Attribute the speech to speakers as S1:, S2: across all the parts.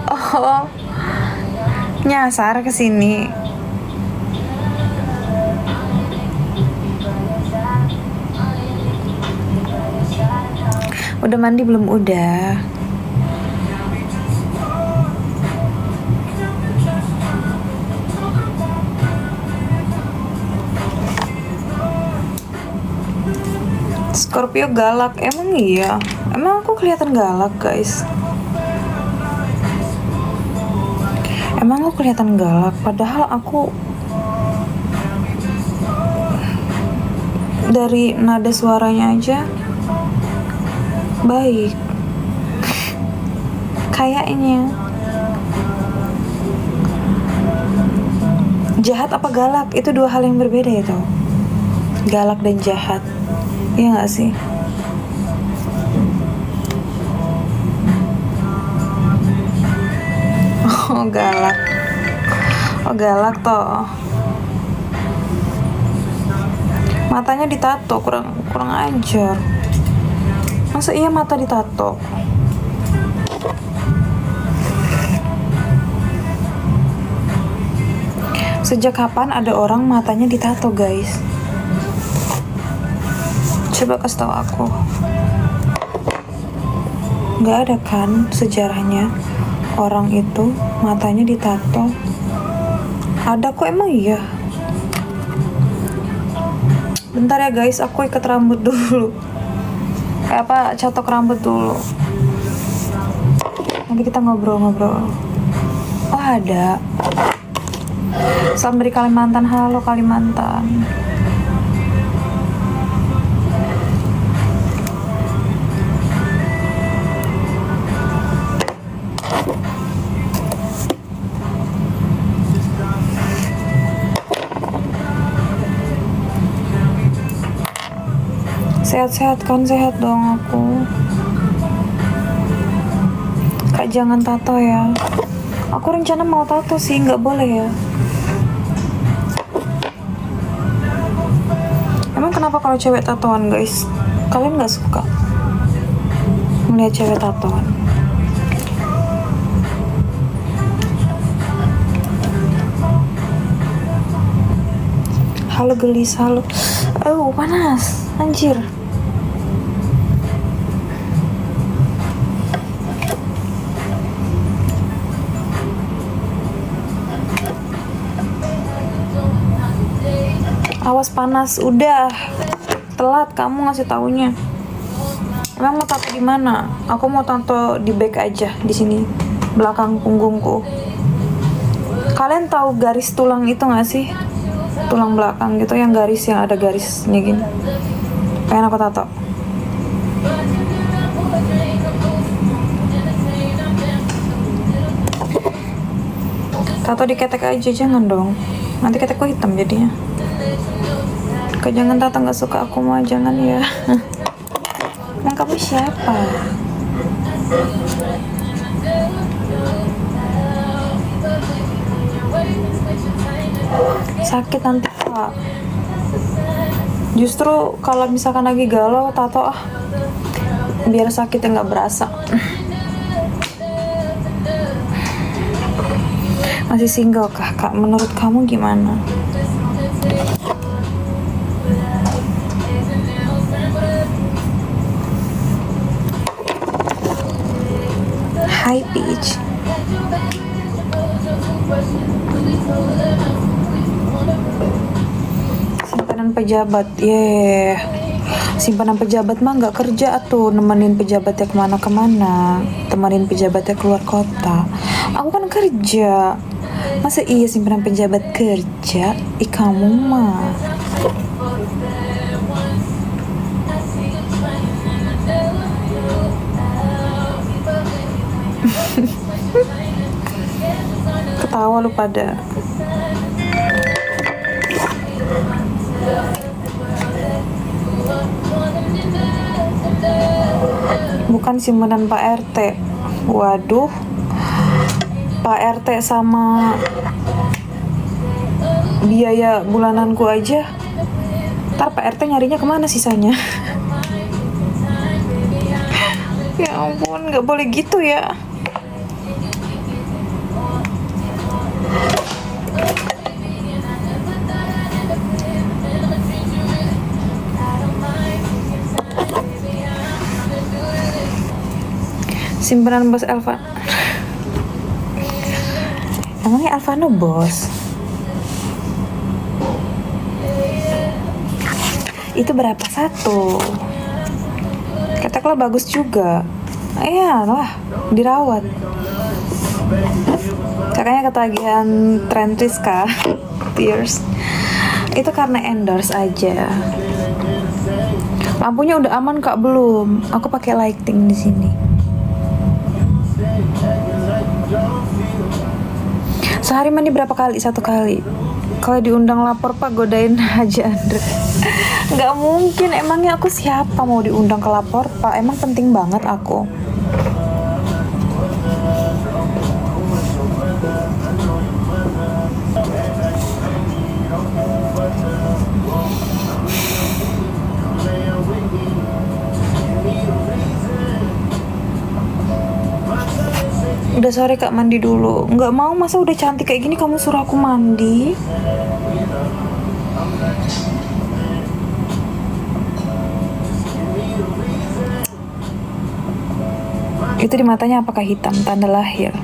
S1: Oh, nyasar ke sini. Udah mandi belum? Udah. Scorpio galak, emang iya? Emang aku kelihatan galak, guys? Emang aku kelihatan galak, padahal aku dari nada suaranya aja baik. Kayaknya. Jahat apa galak? Itu dua hal yang berbeda ya tau. Galak dan jahat. Iya gak sih? Oh galak. Oh galak toh. Matanya ditato, kurang ajar. Masa iya mata ditato? Sejak kapan ada orang matanya ditato, guys? Coba kasih tau aku. Gak ada kan sejarahnya orang itu matanya ditato? Ada kok, emang iya? Bentar ya guys, aku ikat rambut dulu. Catok rambut dulu. Nanti kita ngobrol-ngobrol. Oh ada. Salam dari Kalimantan. Halo Kalimantan. Sehat-sehat kan? Sehat dong aku. Kak jangan tato ya. Aku rencana mau tato sih, nggak boleh ya. Emang kenapa kalau cewek tatoan, guys? Kalian nggak suka melihat cewek tatoan? Halo gelis, halo. Oh panas, anjir. Awas panas, udah telat kamu ngasih taunya. Emang mau tato di mana? Aku mau tato di back aja, di sini belakang punggungku. Kalian tahu garis tulang itu nggak sih? Tulang belakang gitu yang garis, yang ada garisnya gini. Pengen aku tato. Tato di ketek aja, jangan dong. Nanti ketekku hitam jadinya. Kau jangan tato, nggak suka aku mah, jangan ya. Emang kamu siapa? Sakit nanti Kak. Justru kalau misalkan lagi galau tato biar sakitnya nggak berasa. Masih single kah Kak? Menurut kamu gimana? Hi Peach. Simpanan pejabat, simpanan pejabat mah nggak kerja tuh, nemenin pejabatnya kemana-kemana, temenin pejabatnya keluar kota. Aku kan kerja, masa iya simpanan pejabat kerja? Ih kamu mah. Ketawa lu pada. Bukan simpanan Pak RT. Waduh, Pak RT sama biaya bulananku aja. Ntar Pak RT nyarinya kemana sisanya? Ya ampun, nggak boleh gitu ya. Simpanan bos Elvan. Emangnya Alvano bos? Itu berapa satu? Katakanlah bagus juga. Iya lah, dirawat. Kakaknya ketagihan tren Rizka Tears. Itu karena endorse aja. Lampunya udah aman kak belum? Aku pakai lighting di sini. Sehari mandi berapa kali? 1 kali. Kalau diundang lapor pak, godain aja Andre. Nggak mungkin, emangnya aku siapa mau diundang ke lapor pak? Emang penting banget aku. Udah sore kak, mandi dulu. Nggak mau, masa udah cantik kayak gini kamu suruh aku mandi? Itu di matanya apakah hitam? Tanda lahir.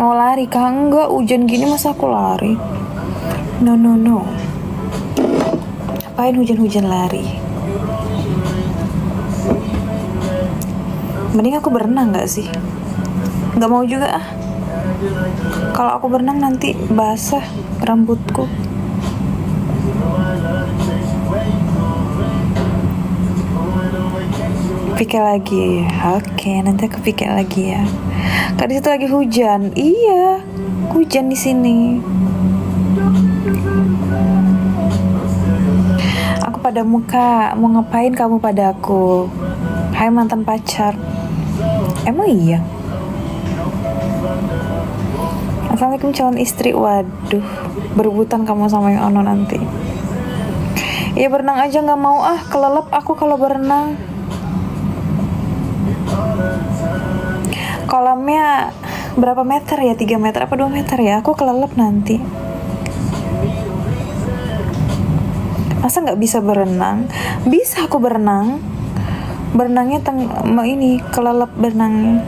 S1: Mau lari kak? Enggak, hujan gini masa aku lari? No. Apain hujan-hujan lari? Mending aku berenang gak sih? Gak mau juga ah. Kalau aku berenang nanti basah rambutku. Pikir lagi. Oke, nanti aku pikir lagi ya. Kak, di situ lagi hujan. Iya, hujan di sini. Aku pada muka, mau ngapain kamu padaku? Hai mantan pacar. Emang iya? Assalamualaikum calon istri. Waduh, berebutan kamu sama yang ono nanti. Ya berenang aja nggak mau ah, kelelep aku kalau berenang. Kolamnya berapa meter ya? 3 meter apa 2 meter ya? Aku kelelep nanti. Masa nggak bisa berenang? Bisa aku berenang. Berenangnya ini kelelep berenangnya.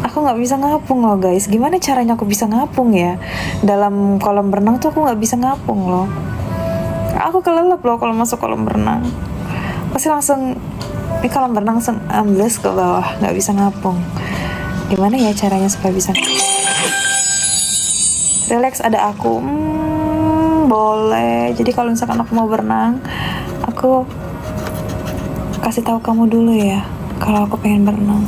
S1: Aku nggak bisa ngapung loh guys. Gimana caranya aku bisa ngapung ya? Dalam kolam berenang tuh aku nggak bisa ngapung loh. Aku kelelep loh kalau masuk kolam berenang. Pasti langsung di kolam berenang langsung ambles ke bawah, nggak bisa ngapung. Gimana ya caranya supaya bisa? Relax, ada aku. Boleh. Jadi kalau misalkan aku mau berenang, aku kasih tahu kamu dulu ya. Kalau aku pengen berenang.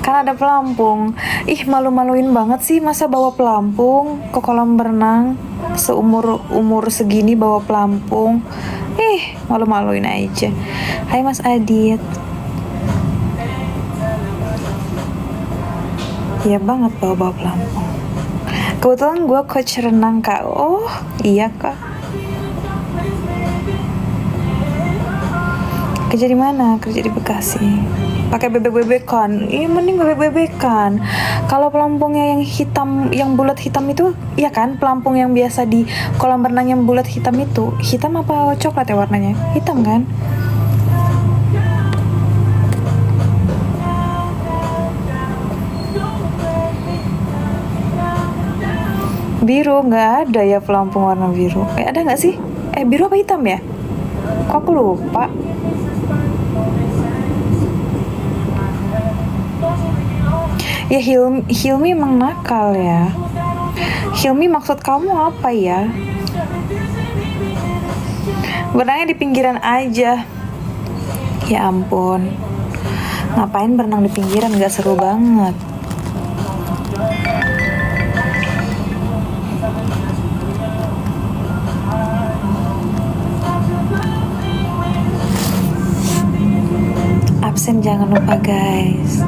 S1: Kan ada pelampung. Ih, malu-maluin banget sih masa bawa pelampung ke kolam berenang. Seumur segini bawa pelampung. Malu-maluin aja. Hai Mas Adit. Iya banget bawa pelampung. Kebetulan gue coach renang kak. Oh iya kak. Kerja di mana? Kerja di Bekasi. Pakai bebek-bebekan. Mending bebek-bebekan. Kalau pelampungnya yang hitam, yang bulat hitam itu, ya kan? Pelampung yang biasa di kolam renang yang bulat hitam itu, hitam apa coklat ya warnanya? Hitam kan? Biru, nggak ada ya pelampung warna biru. Ada nggak sih? Biru apa hitam ya? Kok aku lupa? Ya Hilmi emang nakal ya. Hilmi maksud kamu apa ya? Berenangnya di pinggiran aja. Ya ampun. Ngapain berenang di pinggiran, gak seru banget. Absen jangan lupa guys.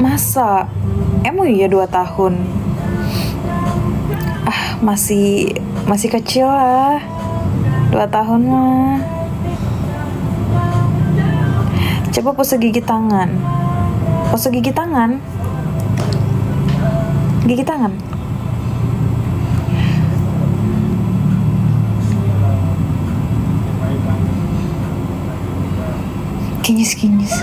S1: Masa? Emang iya 2 tahun? Masih Masih kecil lah, 2 tahun mah. Coba pose gigi tangan. Pose gigi tangan. Gigi tangan. Kinyis-kinyis.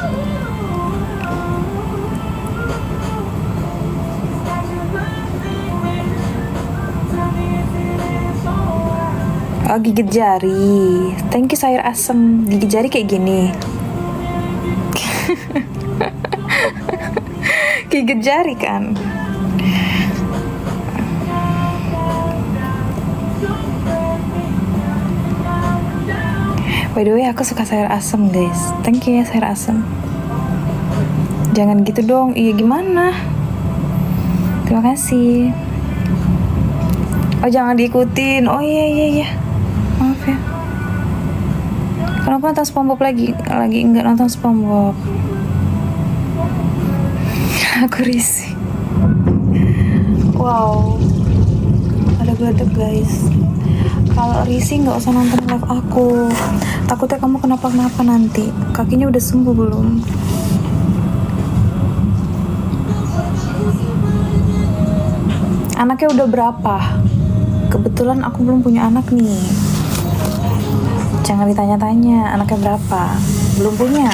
S1: Oh, gigit jari. Thank you sayur asem. Gigit jari kayak gini. Gigit jari kan. By the way, aku suka sayur asem guys. Thank you ya sayur asem. Jangan gitu dong. Iya gimana? Terima kasih. Oh jangan diikutin. Oh iya. Maaf ya. Kenapa nonton SpongeBob lagi? Lagi enggak nonton SpongeBob. Aku risih. Wow. Ada gledek guys. Kalau risih nggak usah nonton live aku. Takutnya kamu kenapa-kenapa nanti. Kakinya udah sembuh belum? Anaknya udah berapa? Kebetulan aku belum punya anak nih. Jangan ditanya-tanya anaknya berapa. Belum punya.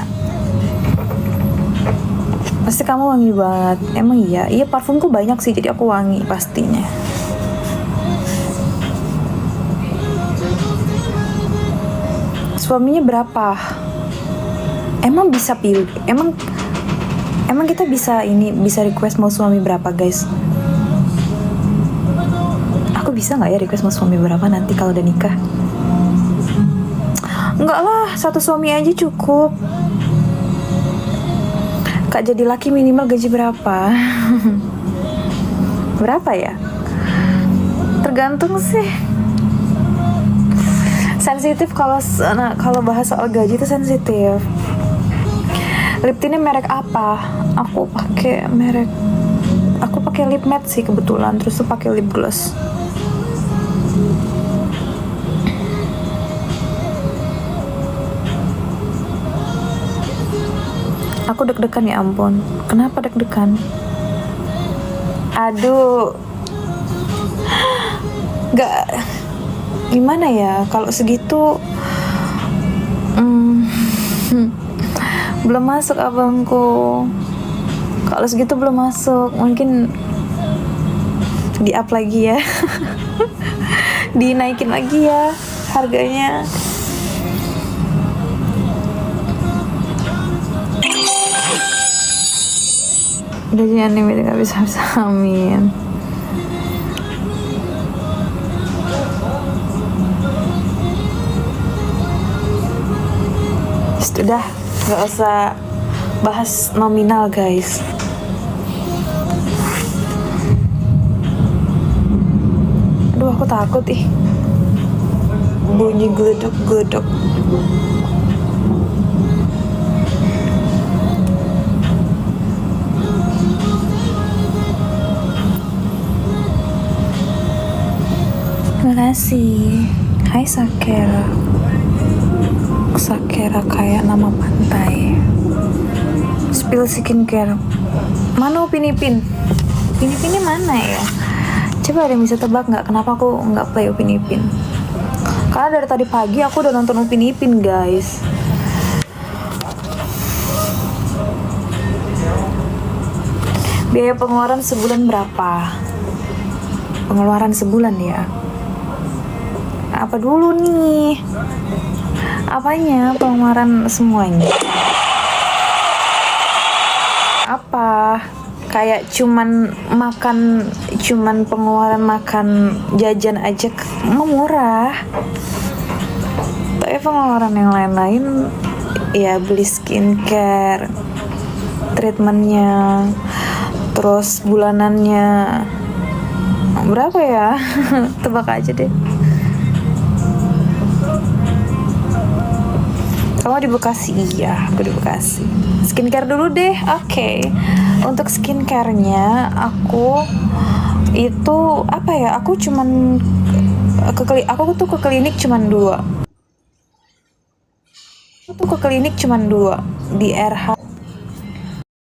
S1: Pasti kamu wangi banget. Emang iya? Iya parfumku banyak sih, jadi aku wangi pastinya. Suaminya berapa? Emang bisa pilih? Emang kita bisa request mau suami berapa guys? Aku bisa nggak ya request mau suami berapa nanti kalau udah nikah? Enggak lah, 1 suami aja cukup. Kak jadi laki minimal gaji berapa? Berapa ya? Tergantung sih. Sensitif kalau bahas soal gaji itu sensitif. Lip tintnya merek apa? Aku pakai lip matte sih kebetulan, terus tuh pakai lip gloss. Aku deg-degan ya ampun. Kenapa deg-degan? Aduh. Gak. Gimana ya? Kalau segitu. Belum masuk abangku. Kalau segitu belum masuk. Mungkin di-up lagi ya. Dinaikin lagi ya harganya. Udah jadi anime gak bisa amin. Sudah, gak usah bahas nominal guys. Aduh aku takut ih. Bunyi gledok-gledok. Terima kasih. Hai Sakera. Sakera kayak nama pantai. Spill skincare. Mana Upin Ipin? Upin Ipinnya mana ya? Coba ada yang bisa tebak nggak kenapa aku nggak play Upin Ipin? Karena dari tadi pagi aku udah nonton Upin Ipin guys. Biaya pengeluaran sebulan berapa? Pengeluaran sebulan ya? Apa dulu nih? Apanya pengeluaran semuanya? Apa? Kayak cuman pengeluaran makan jajan aja murah. Tapi pengeluaran yang lain-lain ya beli skincare, treatmentnya, terus bulanannya berapa ya? Tebak aja deh. Kamu di Bekasi? Iya, aku di Bekasi. Skincare dulu deh. Oke. Untuk skincarenya aku itu apa ya? Aku cuman Aku tuh ke klinik cuman dua. Di RH